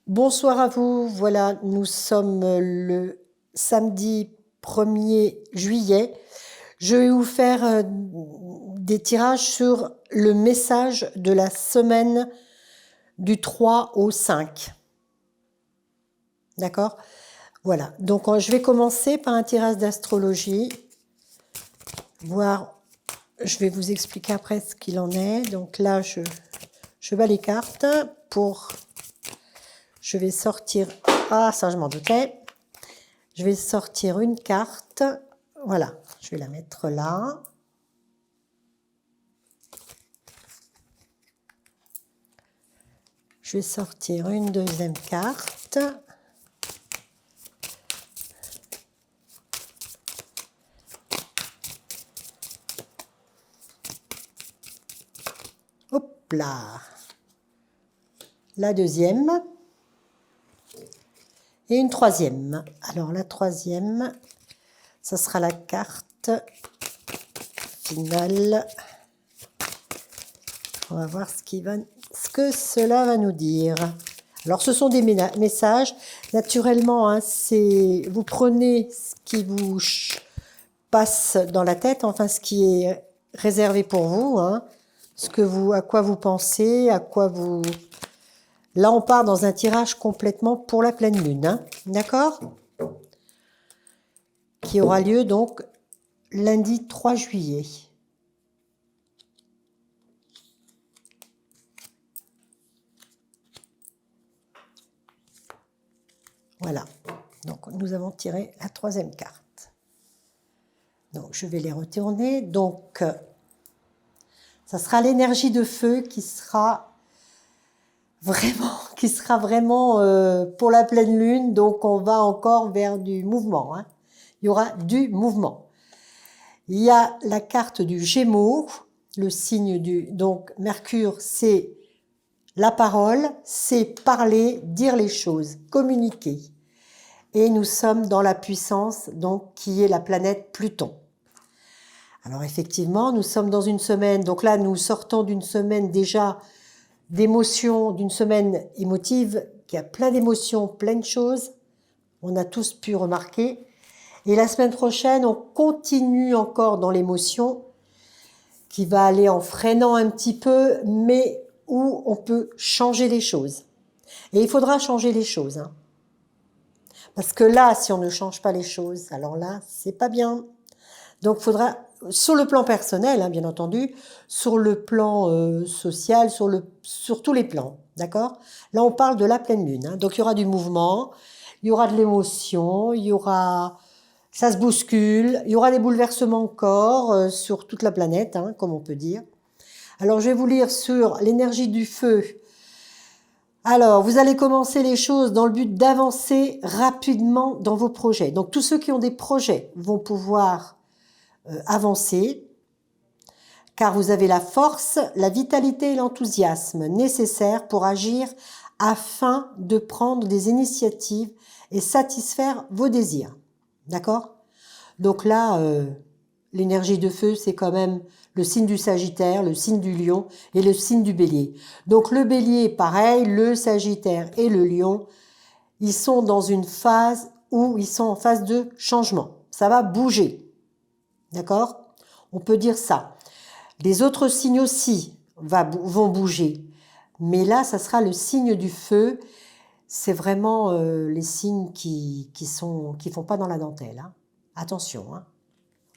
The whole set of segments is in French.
Bonsoir à vous. Voilà, nous sommes le samedi 1er juillet. Je vais vous faire des tirages sur le message de la semaine du 3 au 5. D'accord? Voilà. Donc, je vais commencer par un tirage d'astrologie. Je vais vous expliquer après ce qu'il en est. Donc là, je bats les cartes pour... Je vais sortir... Ah, ça, je m'en doutais. Je vais sortir une carte. Voilà, je vais la mettre là. Je vais sortir une deuxième carte. Hop là. La deuxième. Et une troisième. Alors la troisième, ça sera la carte finale. On va voir ce que cela va nous dire. Alors ce sont des messages. Naturellement, hein, vous prenez ce qui vous passe dans la tête, enfin ce qui est réservé pour vous, hein, à quoi vous pensez, à quoi vous... Là, on part dans un tirage complètement pour la pleine lune, hein, d'accord? Qui aura lieu donc lundi 3 juillet. Voilà, donc nous avons tiré la troisième carte. Donc je vais les retourner. Donc ça sera l'énergie de feu qui sera vraiment pour la pleine lune. Donc on va encore vers du mouvement, hein. Il y aura du mouvement. Il y a la carte du Gémeaux, le signe donc Mercure, c'est la parole, c'est parler, dire les choses, communiquer. Et nous sommes dans la puissance, donc, qui est la planète Pluton. Alors effectivement, nous sommes dans une semaine, donc là nous sortons d'une semaine déjà d'émotions, d'une semaine émotive, qui a plein d'émotions, plein de choses. On a tous pu remarquer. Et la semaine prochaine, on continue encore dans l'émotion, qui va aller en freinant un petit peu, mais où on peut changer les choses. Et il faudra changer les choses, hein. Parce que là, si on ne change pas les choses, alors là, c'est pas bien. Donc, il faudra, sur le plan personnel, hein, bien entendu, sur le plan social, sur tous les plans, d'accord? Là, on parle de la pleine lune, hein. Donc, il y aura du mouvement, il y aura de l'émotion, ça se bouscule, il y aura des bouleversements encore sur toute la planète, hein, comme on peut dire. Alors, je vais vous lire sur l'énergie du feu. Alors, vous allez commencer les choses dans le but d'avancer rapidement dans vos projets. Donc, tous ceux qui ont des projets vont pouvoir avancer, car vous avez la force, la vitalité et l'enthousiasme nécessaires pour agir afin de prendre des initiatives et satisfaire vos désirs. D'accord? Donc là, l'énergie de feu, c'est quand même le signe du Sagittaire, le signe du Lion et le signe du Bélier. Donc le Bélier, pareil, le Sagittaire et le Lion, ils sont dans une phase où ils sont en phase de changement. Ça va bouger. D'accord? On peut dire ça. Les autres signes aussi vont bouger. Mais là, ça sera le signe du feu. C'est vraiment les signes qui font pas dans la dentelle, hein. Attention, hein.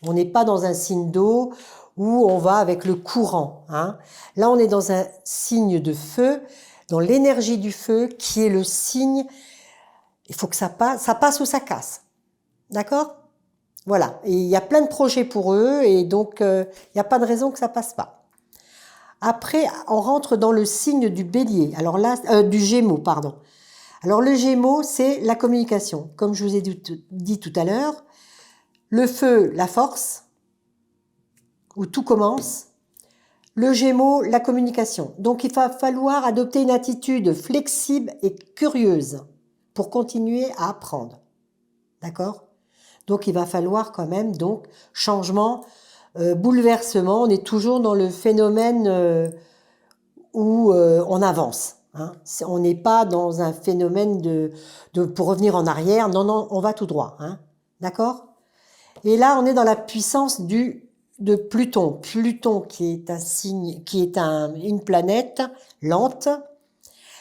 On n'est pas dans un signe d'eau où on va avec le courant, hein. Là, on est dans un signe de feu, dans l'énergie du feu, qui est le signe, il faut que ça passe ou ça casse. D'accord? Voilà. Et il y a plein de projets pour eux, et donc il n'y a pas de raison que ça passe pas. Après, on rentre dans le signe du Bélier. Alors là, du Gémeaux, pardon. Alors le Gémeaux, c'est la communication. Comme je vous ai dit tout à l'heure, le feu, la force, où tout commence. Le Gémeaux, la communication. Donc il va falloir adopter une attitude flexible et curieuse pour continuer à apprendre. D'accord? Donc il va falloir quand même donc changement, bouleversement. On est toujours dans le phénomène où on avance, hein. On n'est pas dans un phénomène pour revenir en arrière. Non, non, on va tout droit. Hein. D'accord? Et là, on est dans la puissance de Pluton. Pluton qui est un signe, qui est une planète lente.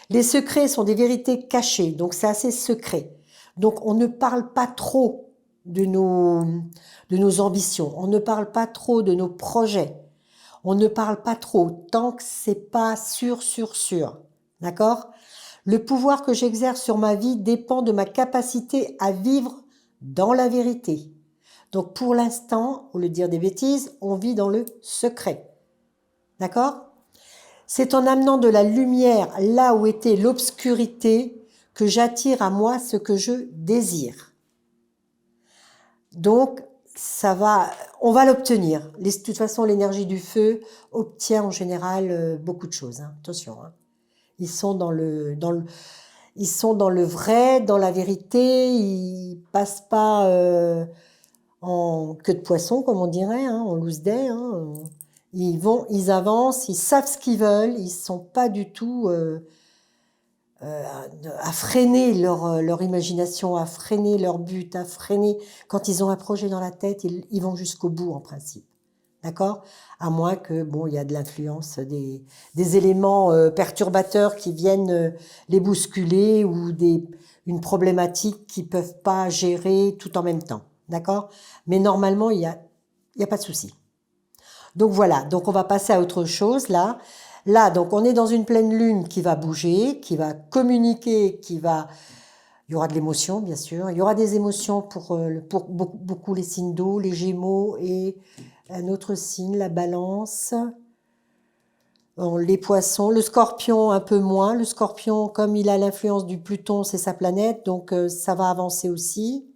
Les secrets sont des vérités cachées, donc c'est assez secret. Donc on ne parle pas trop de nos ambitions, on ne parle pas trop de nos projets, on ne parle pas trop tant que c'est pas sûr, sûr, sûr. D'accord? Le pouvoir que j'exerce sur ma vie dépend de ma capacité à vivre dans la vérité. Donc pour l'instant, au lieu de dire des bêtises, on vit dans le secret. D'accord? C'est en amenant de la lumière là où était l'obscurité que j'attire à moi ce que je désire. Donc, on va l'obtenir. De toute façon, l'énergie du feu obtient en général beaucoup de choses. Hein. Attention, hein. Ils sont ils sont dans le vrai, dans la vérité. Ils passent pas en queue de poisson, comme on dirait, hein, en loose day. Hein. Ils avancent, ils savent ce qu'ils veulent. Ils sont pas du tout à freiner leur imagination, à freiner leur but, à freiner. Quand ils ont un projet dans la tête, ils vont jusqu'au bout en principe. D'accord? À moins que, bon, il y a de l'influence des éléments perturbateurs qui viennent les bousculer ou une problématique qu'ils peuvent pas gérer tout en même temps. D'accord? Mais normalement, il y a pas de souci. Donc voilà, donc on va passer à autre chose là. Là, donc on est dans une pleine lune qui va bouger, qui va communiquer, il y aura de l'émotion bien sûr, il y aura des émotions pour beaucoup les signes d'eau, les Gémeaux et un autre signe, la Balance, les Poissons, le Scorpion un peu moins. Le Scorpion, comme il a l'influence du Pluton, c'est sa planète, donc ça va avancer aussi.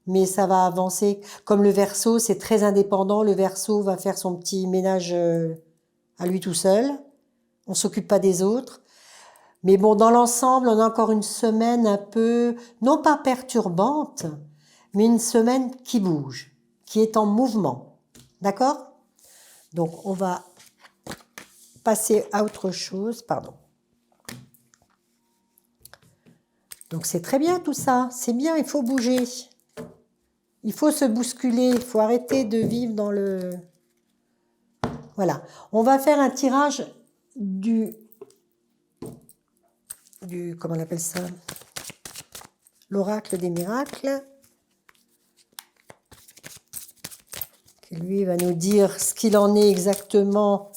Mais ça va avancer comme le Verseau, c'est très indépendant. Le Verseau va faire son petit ménage à lui tout seul. On s'occupe pas des autres. Mais bon, dans l'ensemble, on a encore une semaine un peu, non pas perturbante, mais une semaine qui bouge, qui est en mouvement. D'accord? Donc, on va passer à autre chose. Pardon. Donc, c'est très bien tout ça. C'est bien, il faut bouger. Il faut se bousculer. Il faut arrêter de vivre dans le... Voilà. On va faire un tirage comment on appelle ça? L'oracle des miracles. Qui lui va nous dire ce qu'il en est exactement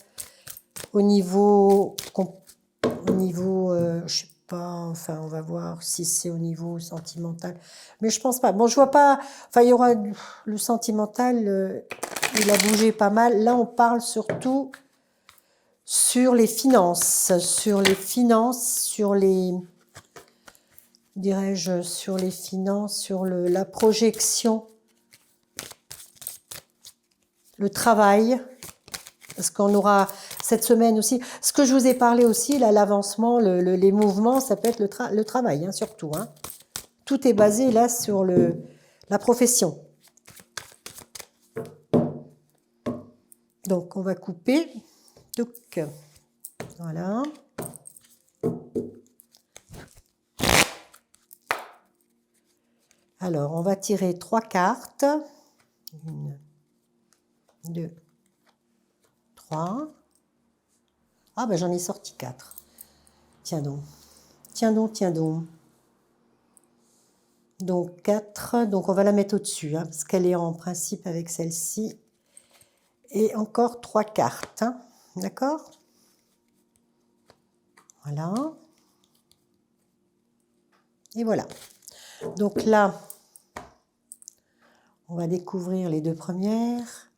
au niveau, je sais pas, enfin on va voir si c'est au niveau sentimental. Mais je pense pas. Bon, je vois pas, enfin il y aura le sentimental, il a bougé pas mal. Là on parle surtout sur les finances, dirais-je, sur les finances, sur la projection, le travail, parce qu'on aura cette semaine aussi, ce que je vous ai parlé aussi, là, l'avancement, les mouvements, ça peut être le travail, hein, surtout. Hein. Tout est basé là sur la profession. Donc, on va couper. Donc, voilà. Alors, on va tirer 3 cartes. 1, 2, 3. Ah, ben j'en ai sorti 4. Tiens donc. Tiens donc, tiens donc. Donc 4, donc on va la mettre au-dessus, hein, parce qu'elle est en principe avec celle-ci. Et encore 3 cartes, hein, d'accord? Voilà. Et voilà. Donc là, on va découvrir les 2 premières.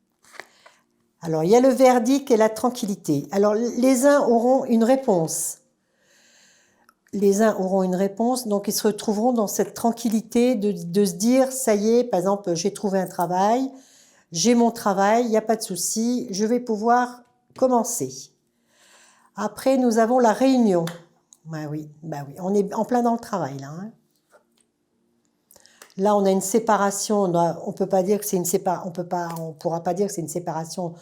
Alors, il y a le verdict et la tranquillité. Alors, les uns auront une réponse. Les uns auront une réponse, donc ils se retrouveront dans cette tranquillité de se dire, ça y est, par exemple, j'ai trouvé un travail, j'ai mon travail, il n'y a pas de souci, je vais pouvoir commencer. Après, nous avons la réunion. Bah oui, on est en plein dans le travail, là. Hein. Là, on a une séparation, on peut pas dire que c'est une séparation, on pourra pas dire que c'est une séparation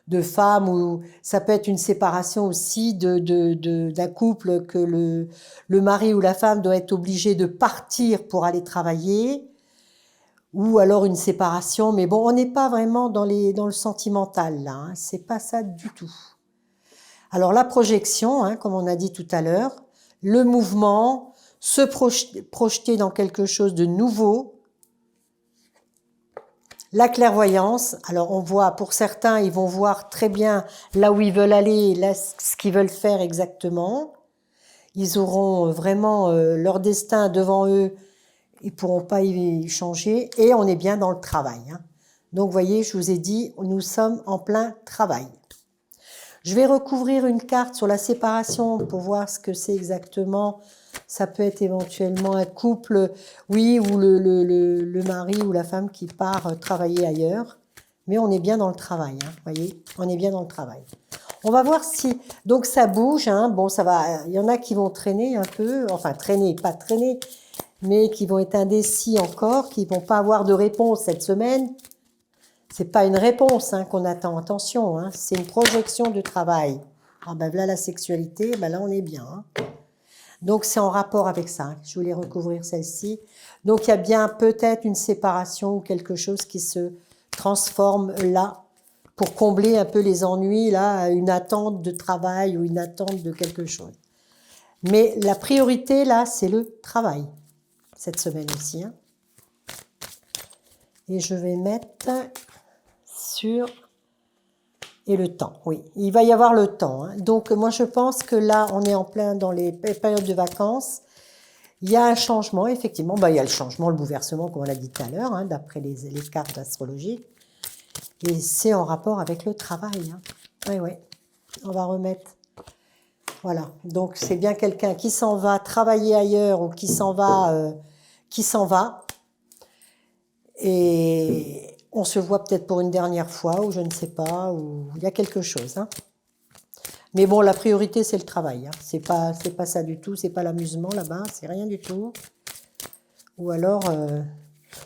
de femme, ou ça peut être une séparation aussi d'un couple que le mari ou la femme doit être obligé de partir pour aller travailler, ou alors une séparation. Mais bon, on n'est pas vraiment dans le sentimental là, hein, c'est pas ça du tout. Alors la projection, hein, comme on a dit tout à l'heure, le mouvement, se projeter dans quelque chose de nouveau. La clairvoyance, alors on voit, pour certains, ils vont voir très bien là où ils veulent aller, là, ce qu'ils veulent faire exactement. Ils auront vraiment leur destin devant eux, ils ne pourront pas y changer, et on est bien dans le travail, hein. Donc, vous voyez, je vous ai dit, nous sommes en plein travail. Je vais recouvrir une carte sur la séparation pour voir ce que c'est exactement. Ça peut être éventuellement un couple, oui, ou le mari ou la femme qui part travailler ailleurs. Mais on est bien dans le travail, hein, voyez, on est bien dans le travail. On va voir si... Donc ça bouge, hein, bon, ça va... Il y en a qui vont traîner un peu, enfin traîner, pas traîner, mais qui vont être indécis encore, qui ne vont pas avoir de réponse cette semaine. C'est pas une réponse hein, qu'on attend, attention, hein, c'est une projection de travail. Ah ben là, la sexualité, ben là, on est bien. Hein. Donc, c'est en rapport avec ça. Hein. Je voulais recouvrir celle-ci. Donc, il y a bien peut-être une séparation ou quelque chose qui se transforme là pour combler un peu les ennuis, là, une attente de travail ou une attente de quelque chose. Mais la priorité, là, c'est le travail, cette semaine aussi. Hein. Et je vais mettre... sur et le temps, oui. Il va y avoir le temps. Hein. Donc, moi, je pense que là, on est en plein dans les périodes de vacances. Il y a un changement, effectivement. Ben, il y a le changement, le bouleversement, comme on l'a dit tout à l'heure, hein, d'après les cartes astrologiques. Et c'est en rapport avec le travail. Hein. Oui, oui. On va remettre. Voilà. Donc, c'est bien quelqu'un qui s'en va travailler ailleurs ou qui s'en va. Et... on se voit peut-être pour une dernière fois, ou je ne sais pas, ou il y a quelque chose. Hein. Mais bon, la priorité, c'est le travail. Hein. C'est pas ça du tout, c'est pas l'amusement là-bas, c'est rien du tout. Ou alors,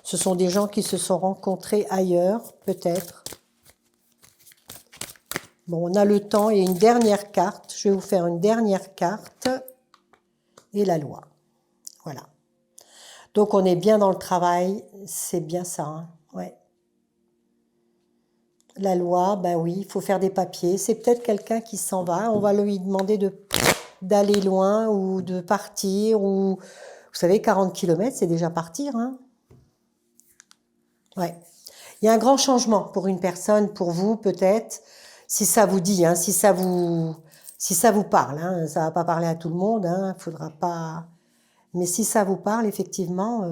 ce sont des gens qui se sont rencontrés ailleurs, peut-être. Bon, on a le temps et une dernière carte. Je vais vous faire une dernière carte. Et la loi. Voilà. Donc, on est bien dans le travail, c'est bien ça. Hein. Ouais. La loi, ben oui, il faut faire des papiers. C'est peut-être quelqu'un qui s'en va. On va lui demander d'aller loin ou de partir. Ou, vous savez, 40 km, c'est déjà partir. Hein. Ouais. Il y a un grand changement pour une personne, pour vous peut-être, si ça vous dit, hein, si ça vous parle. Hein, ça ne va pas parler à tout le monde, hein, faudra pas... Mais si ça vous parle, effectivement...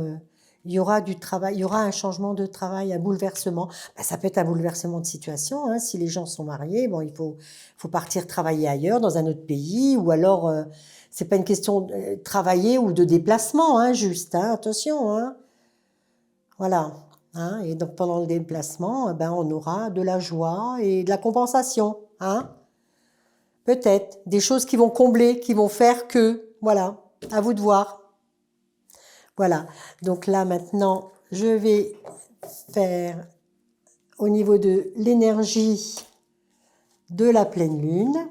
il y aura du travail, il y aura un changement de travail, un bouleversement. Ben, ça peut être un bouleversement de situation. Hein. Si les gens sont mariés, bon, il faut partir travailler ailleurs, dans un autre pays, ou alors, c'est pas une question de travailler ou de déplacement, hein, juste. Hein, attention. Hein. Voilà. Hein. Et donc, pendant le déplacement, ben, on aura de la joie et de la compensation. Hein. Peut-être. Des choses qui vont combler, qui vont faire que. Voilà. À vous de voir. Voilà, donc là maintenant, je vais faire au niveau de l'énergie de la pleine lune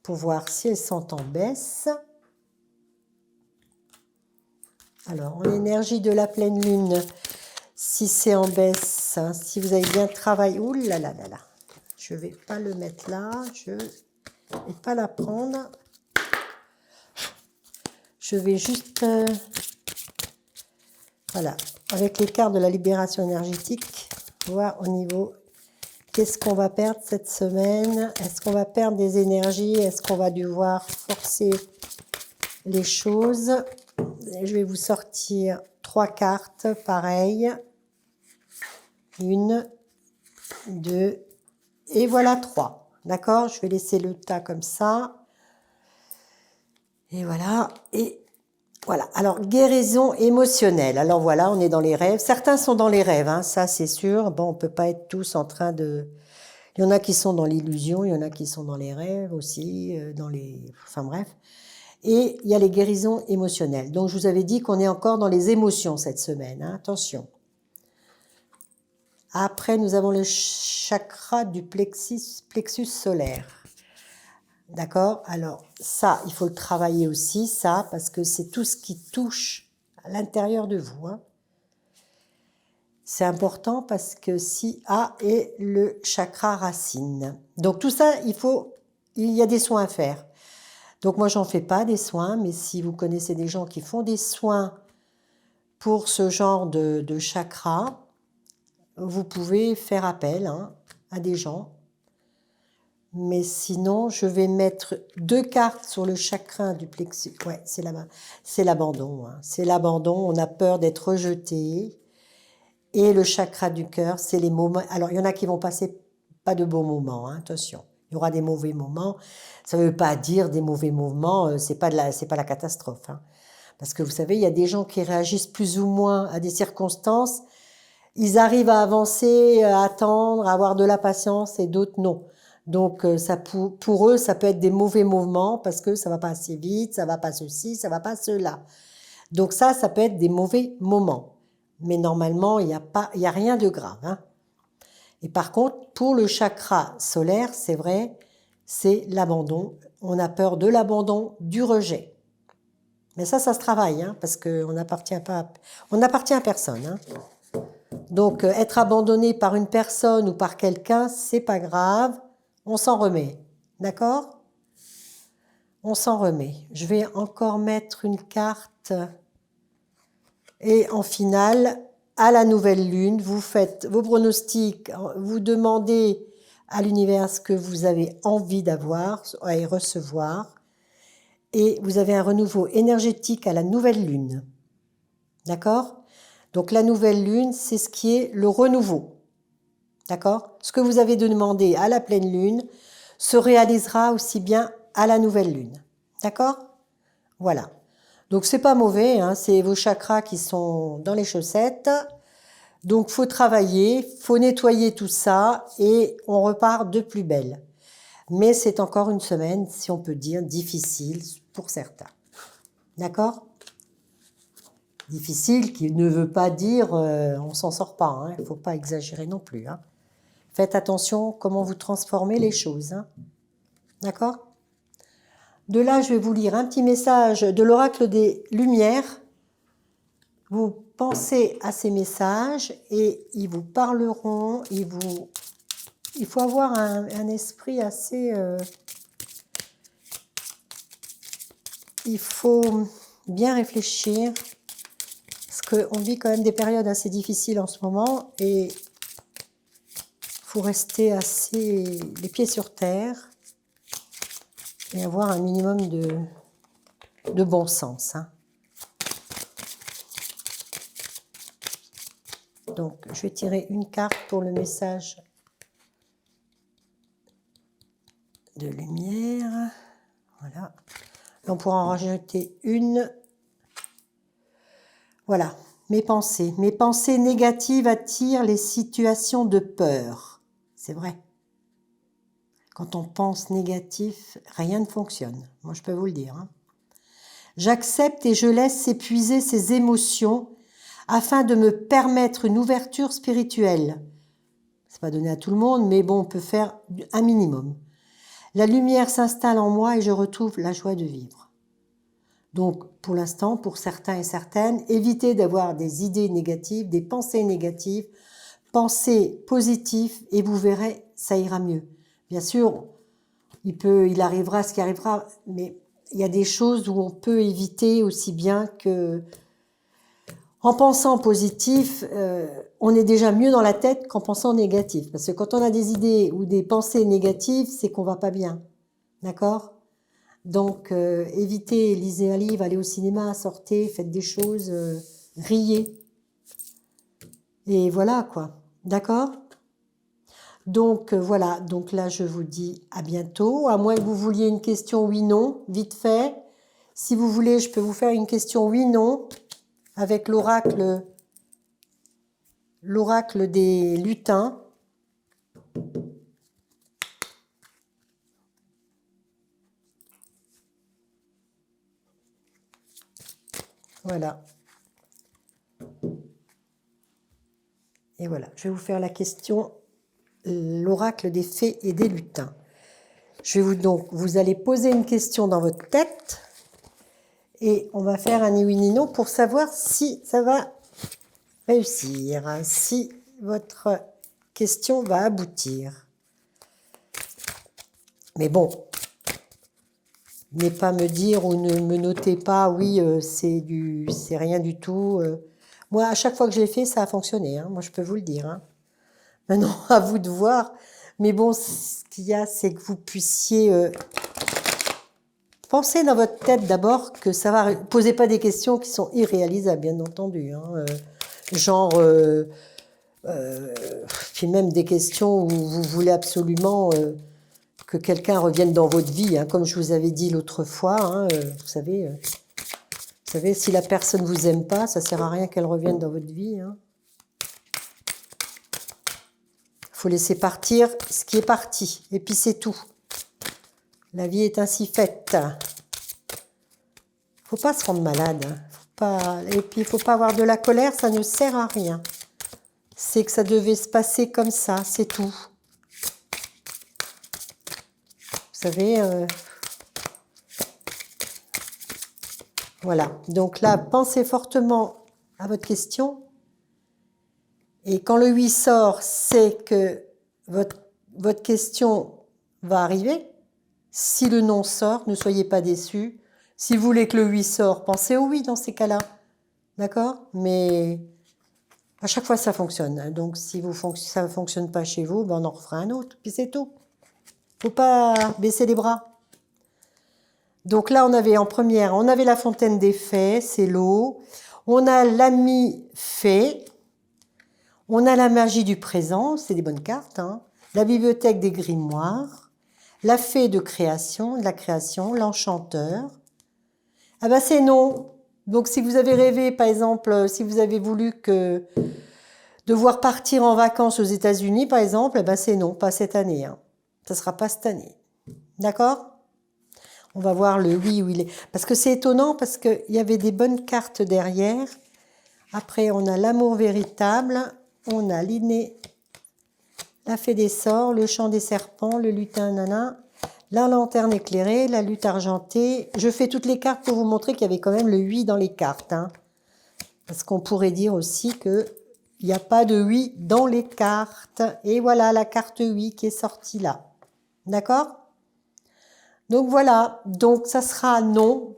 pour voir si elles sont en baisse. Alors, en énergie de la pleine lune, si c'est en baisse, hein, si vous avez bien travaillé... Ouh là là là là, je ne vais pas le mettre là, je ne vais pas la prendre. Je vais juste... voilà, avec les cartes de la libération énergétique, voir au niveau, qu'est-ce qu'on va perdre cette semaine? Est-ce qu'on va perdre des énergies? Est-ce qu'on va devoir forcer les choses? Je vais vous sortir 3 cartes, pareil. 1, 2, et voilà 3. D'accord? Je vais laisser le tas comme ça. Et voilà, et... voilà, alors guérison émotionnelle. Alors voilà, on est dans les rêves. Certains sont dans les rêves, hein, ça c'est sûr. Bon, on ne peut pas être tous en train de... Il y en a qui sont dans l'illusion, il y en a qui sont dans les rêves aussi, dans les... Enfin bref. Et il y a les guérisons émotionnelles. Donc je vous avais dit qu'on est encore dans les émotions cette semaine, hein, attention. Après, nous avons le chakra du plexus solaire. D'accord? Alors, ça, il faut le travailler aussi, ça, parce que c'est tout ce qui touche à l'intérieur de vous. Hein. C'est important parce que si A est le chakra racine. Donc, tout ça, il y a des soins à faire. Donc, moi, j'en fais pas des soins, mais si vous connaissez des gens qui font des soins pour ce genre de chakra, vous pouvez faire appel hein, à des gens. Mais sinon, je vais mettre 2 cartes sur le chakra du plexus. Ouais, c'est l'abandon. Hein. C'est l'abandon, on a peur d'être rejeté. Et le chakra du cœur, c'est les moments... Alors, il y en a qui vont passer pas de bons moments, hein, attention. Il y aura des mauvais moments. Ça ne veut pas dire des mauvais moments, c'est pas la catastrophe. Hein. Parce que vous savez, il y a des gens qui réagissent plus ou moins à des circonstances. Ils arrivent à avancer, à attendre, à avoir de la patience et d'autres non. Donc, pour eux, ça peut être des mauvais mouvements parce que ça va pas assez vite, ça va pas ceci, ça va pas cela. Donc ça peut être des mauvais moments. Mais normalement, il y a rien de grave. Hein. Et par contre, pour le chakra solaire, c'est vrai, c'est l'abandon. On a peur de l'abandon, du rejet. Mais ça se travaille, hein, parce qu'on n'appartient à personne. Hein. Donc, être abandonné par une personne ou par quelqu'un, c'est pas grave. On s'en remet. D'accord? On s'en remet. Je vais encore mettre une carte. Et en finale, à la nouvelle lune, vous faites vos pronostics, vous demandez à l'univers ce que vous avez envie d'avoir et recevoir. Et vous avez un renouveau énergétique à la nouvelle lune. D'accord? Donc la nouvelle lune, c'est ce qui est le renouveau. D'accord? Ce que vous avez demandé à la pleine lune se réalisera aussi bien à la nouvelle lune. D'accord? Voilà. Donc c'est pas mauvais, hein, c'est vos chakras qui sont dans les chaussettes. Donc faut travailler, faut nettoyer tout ça et on repart de plus belle. Mais c'est encore une semaine, si on peut dire, difficile pour certains. D'accord? Difficile qui ne veut pas dire on s'en sort pas, hein, il ne faut pas exagérer non plus. Hein. Faites attention comment vous transformez les choses. Hein. D'accord? De là, je vais vous lire un petit message de l'oracle des Lumières. Vous pensez à ces messages et ils vous parleront. Il faut avoir un esprit assez... il faut bien réfléchir parce qu'on vit quand même des périodes assez difficiles en ce moment et il faut rester assez les pieds sur terre et avoir un minimum de bon sens. Hein. Donc, je vais tirer une carte pour le message de lumière. Voilà. On pourra en rajouter une. Voilà. Mes pensées. Mes pensées négatives attirent les situations de peur. C'est vrai. Quand on pense négatif, rien ne fonctionne. Moi, je peux vous le dire. Hein. J'accepte et je laisse s'épuiser ces émotions afin de me permettre une ouverture spirituelle. C'est pas donné à tout le monde, mais bon, on peut faire un minimum. La lumière s'installe en moi et je retrouve la joie de vivre. Donc, pour l'instant, pour certains et certaines, évitez d'avoir des idées négatives, des pensées négatives, pensez positif et vous verrez, ça ira mieux. Bien sûr, il arrivera ce qui arrivera, mais il y a des choses où on peut éviter aussi bien que... En pensant positif, on est déjà mieux dans la tête qu'en pensant négatif. Parce que quand on a des idées ou des pensées négatives, c'est qu'on va pas bien. D'accord ? Donc, évitez, lisez un livre, allez au cinéma, sortez, faites des choses, riez. Et voilà, quoi. D'accord ? Donc, voilà. Donc là, je vous dis à bientôt. À moins que vous vouliez une question oui-non, vite fait. Si vous voulez, je peux vous faire une question oui-non avec l'oracle des lutins. Voilà. Et voilà, je vais vous faire la question, l'oracle des fées et des lutins. Vous allez poser une question dans votre tête et on va faire un ni oui ni non pour savoir si ça va réussir, hein, si votre question va aboutir. Mais bon, ne pas me dire ou ne me notez pas, oui, c'est rien du tout. Moi, à chaque fois que je l'ai fait, ça a fonctionné, hein, moi je peux vous le dire. Hein. Maintenant, à vous de voir. Mais bon, ce qu'il y a, c'est que vous puissiez penser dans votre tête d'abord que ça va... Posez pas des questions qui sont irréalisables, bien entendu. Hein, genre... puis même des questions où vous voulez absolument que quelqu'un revienne dans votre vie, hein, comme je vous avais dit l'autre fois. Hein, vous savez, si la personne vous aime pas, ça sert à rien qu'elle revienne dans votre vie. Hein. Faut laisser partir ce qui est parti, et puis c'est tout. La vie est ainsi faite. Faut pas se rendre malade. Et puis il faut pas avoir de la colère, ça ne sert à rien. C'est que ça devait se passer comme ça, c'est tout. Vous savez, voilà. Donc là, pensez fortement à votre question. Et quand le 8 sort, c'est que votre question va arriver. Si le non sort, ne soyez pas déçus. Si vous voulez que le 8 sort, pensez au oui dans ces cas-là. D'accord? Mais à chaque fois, ça fonctionne. Donc, si ça ne fonctionne pas chez vous, ben on en refera un autre. Puis c'est tout. Faut pas baisser les bras. Donc là, on avait en première, on avait la fontaine des fées, c'est l'eau. On a l'ami fée. On a la magie du présent, c'est des bonnes cartes. Hein. La bibliothèque des grimoires. La fée de la création, l'enchanteur. Ah ben c'est non. Donc si vous avez rêvé, par exemple, si vous avez voulu devoir partir en vacances aux États-Unis, par exemple, eh ben c'est non, pas cette année. Hein. Ça ne sera pas cette année. D'accord? On va voir le oui où il est. Parce que c'est étonnant, parce qu'il y avait des bonnes cartes derrière. Après, on a l'amour véritable. On a l'inné, la fée des sorts, le chant des serpents, le lutin nanin, la lanterne éclairée, la lutte argentée. Je fais toutes les cartes pour vous montrer qu'il y avait quand même le 8 dans les cartes. Hein. Parce qu'on pourrait dire aussi qu'il n'y a pas de 8 dans les cartes. Et voilà la carte 8 qui est sortie là. D'accord? Donc voilà. Donc ça sera non.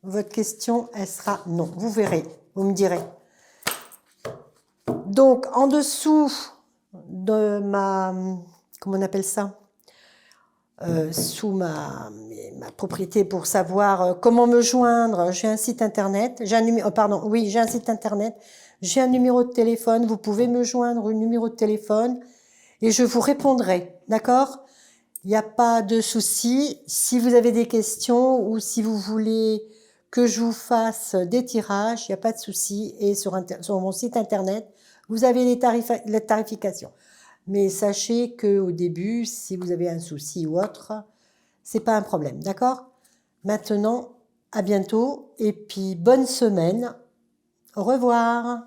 Votre question, elle sera non. Vous verrez. Vous me direz. Donc en dessous de ma... Comment on appelle ça? Sous ma propriété pour savoir comment me joindre. J'ai un site internet, j'ai un numéro, j'ai un site internet, j'ai un numéro de téléphone, vous pouvez me joindre un numéro de téléphone et je vous répondrai, d'accord? Il n'y a pas de souci. Si vous avez des questions ou si vous voulez que je vous fasse des tirages, il n'y a pas de souci. Et sur mon site internet, vous avez les tarifications. Mais sachez qu'au début, si vous avez un souci ou autre, c'est pas un problème, d'accord? Maintenant, à bientôt et puis bonne semaine. Au revoir.